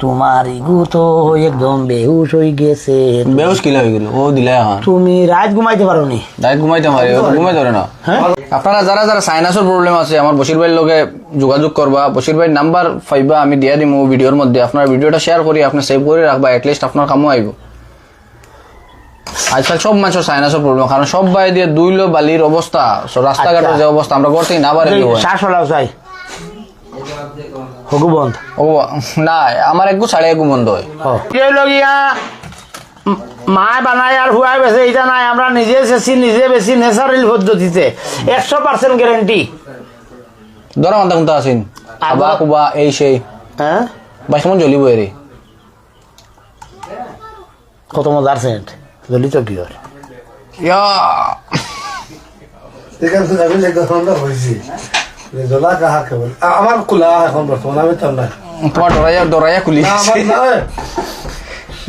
তোমার ইগু তো একদম বেহুশ হয়ে গেছে। বেহুশ কিলা হয়ে গেল ও দিলে এখন তুমি রাত ঘুমাইতে পারো নি? রাত ঘুমাইতে পারি ঘুমাইতে পারে না। হ্যাঁ আপনারা যারা যারা সাইনাসের প্রবলেম আছে আমার বশির ভাইয়ের লগে যোগাযোগ করবা। বশির ভাইয়ের নাম্বার পাইবা আমি দিয়া দিম ভিডিওর মধ্যে। আপনার ভিডিওটা শেয়ার করি আপনি সেভ করে রাখবা, এটলিস্ট আপনার কামও আইব। আজকাল সব মানুষের সাইনাসের প্রবলেম, কারণ সব বাই দিয়ে দুইলো বালির অবস্থা, রাস্তাঘাটের যে অবস্থা আমরা করতে না পারি। শ্বাস হলাও চাই হগু বন্ধ ও না আমার একটু সাড়ে একটু বন্ধ হয়। লগিয়া মা বানায় আর হুয়াই বেছে এটা নাই, আমরা নিজে চেছি নিজে বেশি ন্যাচারাল পদ্ধতিতে 100% গ্যারান্টি। ধরা মানতা কোনটা আছেন আবা কুবা এই সেই হ্যাঁ বাইশ মন জ্বলিব এরে কত মজার সেন্ট জ্বলি তো কি হয় ইয়া আমার খোলা এখন বর্তমানে আমি তো নাই তোমার ডরাইয়া খুলি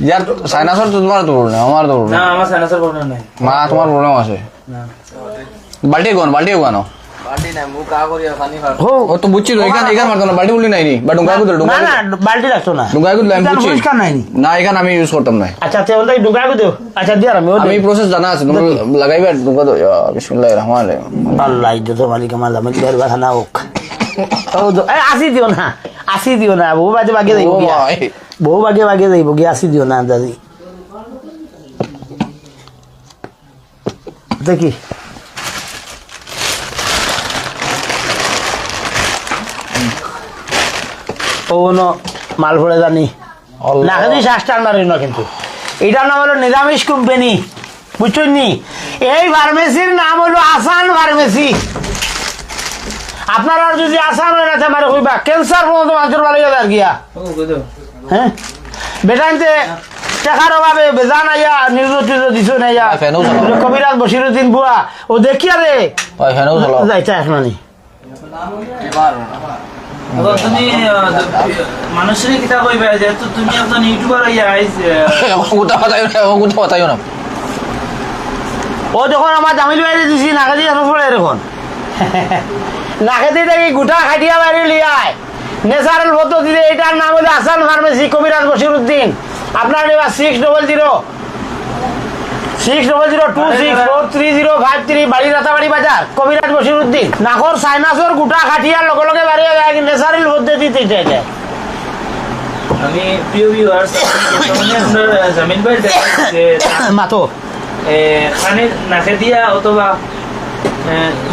ইয়ার সাইনাসর তো তোমার তো প্রবলেম, আমার তো প্রবলেম না। আমার সাইনাসের প্রবলেম নাই মা, তোমার প্রবলেম আছে। বাল্টি গানো ও তো বুঝছি এখানে মারতো না, বাল্টি বলি নাই নি বা ডুঙ্গা গুদল না না বালতি রাখতো না, ডুঙ্গা গুদল আমি বুঝছি পরিষ্কার নাই না, এখানে আমি ইউজ করতাম না। আচ্ছা তে ওই ডুঙ্গা গুদো। আচ্ছা দিয়া আমি প্রসেস জানা আছে, তুমি লাগাইবা ডুঙ্গা দো। বিসমিল্লাহির রহমানির রহিম। আল্লাহ ইজ্জত মালিক আমার জামিল বের বাখানা হোক। ও আসি দিও না, আসি দিও না, বউ বাজে বাগে যাইব গিয়া, বউ বাগে যাইব গিয়া, আসি দিও না দাদি। দেখি ও মাল ভরে জানি না খালি শ্বাস টান্ডার না, কিন্তু এটার নাম হলো নিরামিষ কোম্পানি, বুঝছেন নি? এই ফার্মেসির নাম হলো আসান ফার্মেসি। আপনারা যদি আসান হয় না আমার কইবা ক্যান্সার পর্যন্ত মানুষের ভালো হয়ে যার গিয়া। হ্যাঁ বেটাইতে টাকার অভাবে বেজান আইয়া নির্যাতিত দিছো না ইয়া কবিরাজ বশিরুদ্দিন বুয়া ও দেখিয়া রে যাইতা এখনি তুমি মানুষের কিতা কইবে যেহেতু তুমি একজন ইউটিউবার না ও যখন আমার জামিল বাইরে দিছি নাকে দিয়ে পড়ে এরকম নাকে দিয়ে দেখি গোটা খাটিয়া বাইরে লিয়ায় ন্যাচারাল পদ্ধতিতে। এটার নাম হলো আসান ফার্মেসি, কবিরাজ বশিরুদ্দিন। আপনার এবার 600600264305 বাড়ি রাতাবাড়ি বাজার, কবিরাজ বশিরুদ্দিন। নাকর সাইনাসর গোটা খাটিয়ার লগে লগে বাড়ি ন্যাচারাল পদ্ধতিতে এটা। আমি প্রিয় ভিউয়ার্স জামিল ভাই মাতো খানে নাকে দিয়া অথবা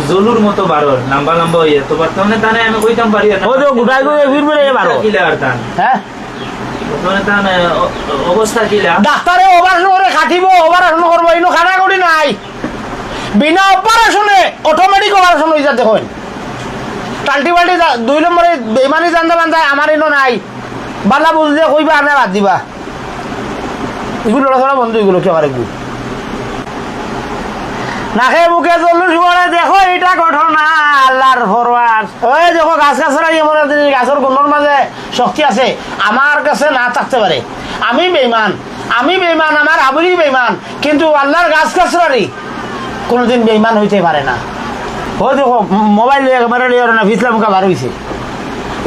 জলুর মতো বারোর লম্বা লম্বা হইয়া তো বর্তমানে তানে আমি কইতাম পারি না, ও তো গোটাই করে ফিরবে বারো কিলা আর তান হ্যাঁ বর্তমানে তান অবস্থা কিলা। ডাক্তারে অপারেশন করে খাটিব, অপারেশন করবো ইনো খানা করি নাই। বিনা অপারেশনে অটোমেটিক অপারেশন হয়ে যাতে হয়। টাল্টি বাল্টি 2 নম্বরে বেমানি জানতে বান্ধায় আমার ইনো নাই। বালা বুঝলে কইবা আনে বাদ দিবা। এগুলো লড়াচড়া বন্ধু, এগুলো কি আমার এগুলো নাকে বুকে জলুস পড়ে দেখো এটা ঘটনা আল্লাহর ফরওয়ার্ড। ওই দেখো গাছ গাছরা এমন গাছের গুণের মাঝে শক্তি আছে, আমার কাছে না থাকতে পারে। আমি বেঈমান, আমার আবুলি বেঈমান, কিন্তু আল্লাহর গাছ গাছরারই কোনোদিন বেঈমান হইতে পারে না। ওই দেখো মোবাইল একেবারে না ভিতলা মুখা বার হয়েছে,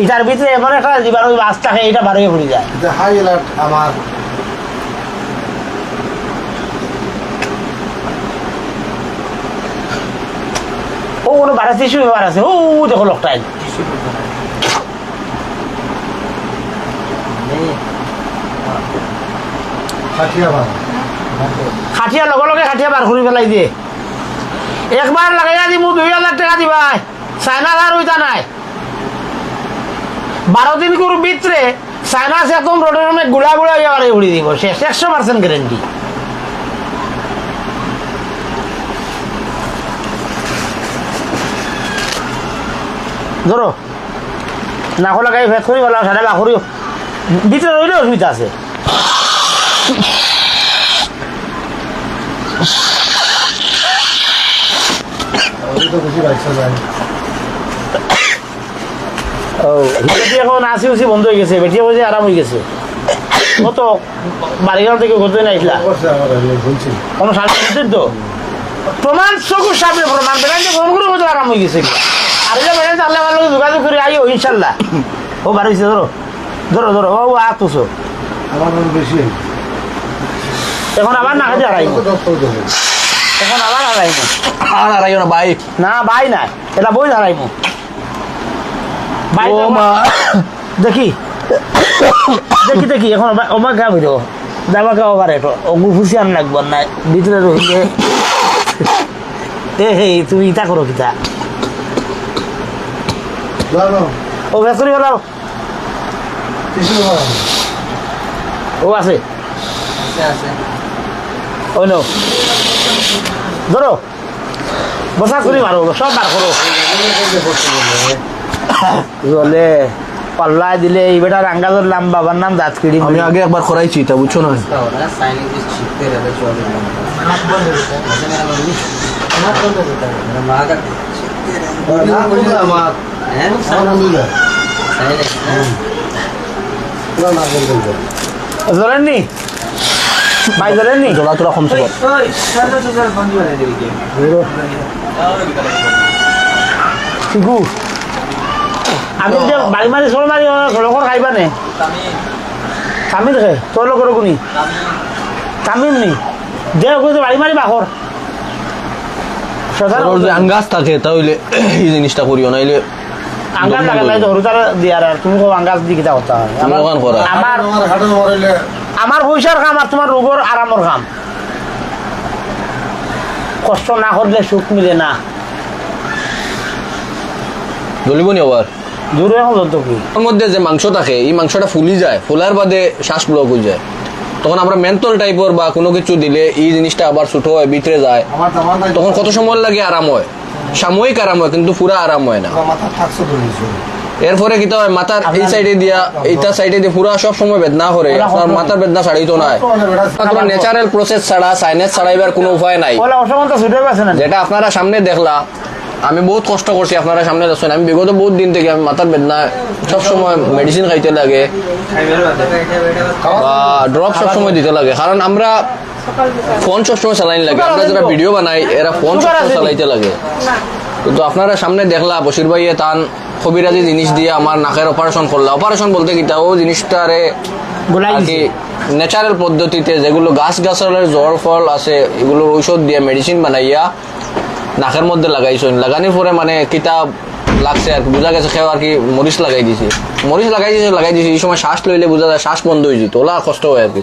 এটার ভিতরে এমন একটা জীবাণু বাস থাকে, এটা বার হয়ে পড়ে যায়। হাই অ্যালার্ট আমার ও কোনো বাড়া টিস্যু ব্যাপার আছে, ও দেখো লোকটাই খাটিয়া লগে লগে খাটিয়া বার করে ফেলাই দিয়ে। একবার লাগাইয়া দিব 2000 টাকা দিবা, সাইনাস আর ওইটা নাই। 12 দিন করে ভিতরে সাইনাস একদম রোডের অনেক গুড়া গুড়া হয়ে উড়িয়ে দিব, শেষ 100% গ্যারেন্টি। ধরো নাক লাগাই ভেদ করি বলা সাড়ে বা করিও ভিতরে রইলে অসুবিধা আছে। এখন আসি উসি বন্ধ হয়ে গেছে, বেটিয়া বসে আরাম হয়ে গেছে। কত বাড়িগাঁও থেকে কতদিন আইসলা কোনো সামনে তো প্রমাণ চকুর সামনে প্রমাণ বেড়াইতে ফোন করে মতো আরাম হয়ে গেছে। আর যে বেড়াইতে আল্লাহ ভালো যোগাযোগ করে আইও ইনশাল্লাহ। ও বার হয়েছে ধরো ধরো ধরো ও তুসো আমার বেশি হয়েছে। এখন আবার নাকে দিয়ে হারাইব ডক্টর দেবো এখন আবার হারাইব আর আড়াইও না ভাই না ভাই নাই এটা বই হারাইব ভাই ও মা দেখি দেখি দেখি এখন ওমা গা হইল যাবা খাওয়া পারে তো ওগু ফুসি আন লাগবো না ভিতরে রইলে এ হে তুমি ইটা করো কিতা জানো ও ভেসরি গেল কিছু হয় না। ও আছে ওই নো ধরো বসা করি মারো সব বার করো বলে পাল্লা দিলে এই বেটার আঙ্গা ধরলাম বাবার নাম দাঁত কিড়ি আমি আগে একবার করাইছি তা বুঝছো না না করলে আমার আমার আমি যায় পুরা না করলে ধরেননি ভাই ধরেননি জোড়া তোরা কমছে ওই সাদা সুজার বন্ধু বানাই দিবি কি শিখু আমি যে বাড়ি মারি সর মারি ঘর খাইবা নে তামিল খে তোর লোক কোনি তামিল নি দে কইতে বাড়ি মারি বাখর তোর যে আঙ্গাস থাকে তাহলে এই জিনিসটা করিও নাইলে আঙ্গাজ লাগে নাই হরুতার দিয়ার আর তুমি কো আঙ্গাজ দি কিতা কথা হয় তুমি ওখান করা আমার আমার হাটে মারিলে আমার পয়সার কাম আর তোমার রোগর আরামর কাম কষ্ট না করলে সুখ মিলে না জ্বলিব নি আবার দূরে এখন যত কি ওর মধ্যে যে মাংস থাকে এই মাংসটা ফুলি যায় ফুলার বাদে শ্বাস ব্লক হয়ে যায় তখন আমরা মেন্থল টাইপের বা কোনো কিছু দিলে এই জিনিসটা আবার ছোটো হয় ভিতরে যায় আমার দামান নাই তখন কত সময় লাগে আরাম হয় সাময়িক আরাম হয় কিন্তু পুরা আরাম হয় না মাথা থাকছে তো নিছো এরপরে কিতা হয় মাথার এই সাইডে দিয়া এইটা সাইডে দিয়ে পুরা সব সময় বেদনা করে আপনার মাথার বেদনা ছাড়াইতো না আপনার ন্যাচারাল প্রসেস ছাড়া সাইনেস ছাড়াইবার কোনো উপায় নাই ওলা অসমন্ত ছুটে গেছে না যেটা আপনারা সামনে দেখলা আমি বহুত কষ্ট করছি আপনারা সামনে দেখছেন আমি বিগত বহুত দিন থেকে আমি মাথার বেদনা সব সময় মেডিসিন খাইতে লাগে খাইবার বাদে বা ড্রপ সবসময় দিতে লাগে কারণ আমরা ফোন সবসময় চালাইন লাগে আমরা যারা ভিডিও বানাই এরা ফোন সবসময় চালাইতে লাগে কিন্তু আপনারা সামনে দেখলা বশির ভাইয়ে তান কবিরাজি জিনিস দিয়ে আমার নাকের অপারেশন করলা অপারেশন বলতে কিটা ও জিনিসটারে গোলাই আর কি ন্যাচারাল পদ্ধতিতে যেগুলো গাছ গাছালের জ্বর ফল আছে এগুলোর ঔষধ দিয়ে মেডিসিন বানাইয়া নাকের মধ্যে লাগাইছেন লাগানোর পরে মানে কিতাব লাগছে আর কি বোঝা গেছে খেয়ে আর কি মরিচ লাগাই দিছি এই সময় শ্বাস লইলে বোঝা যায় শ্বাস বন্ধ হয়ে যেত ওলা কষ্ট হয় আর কি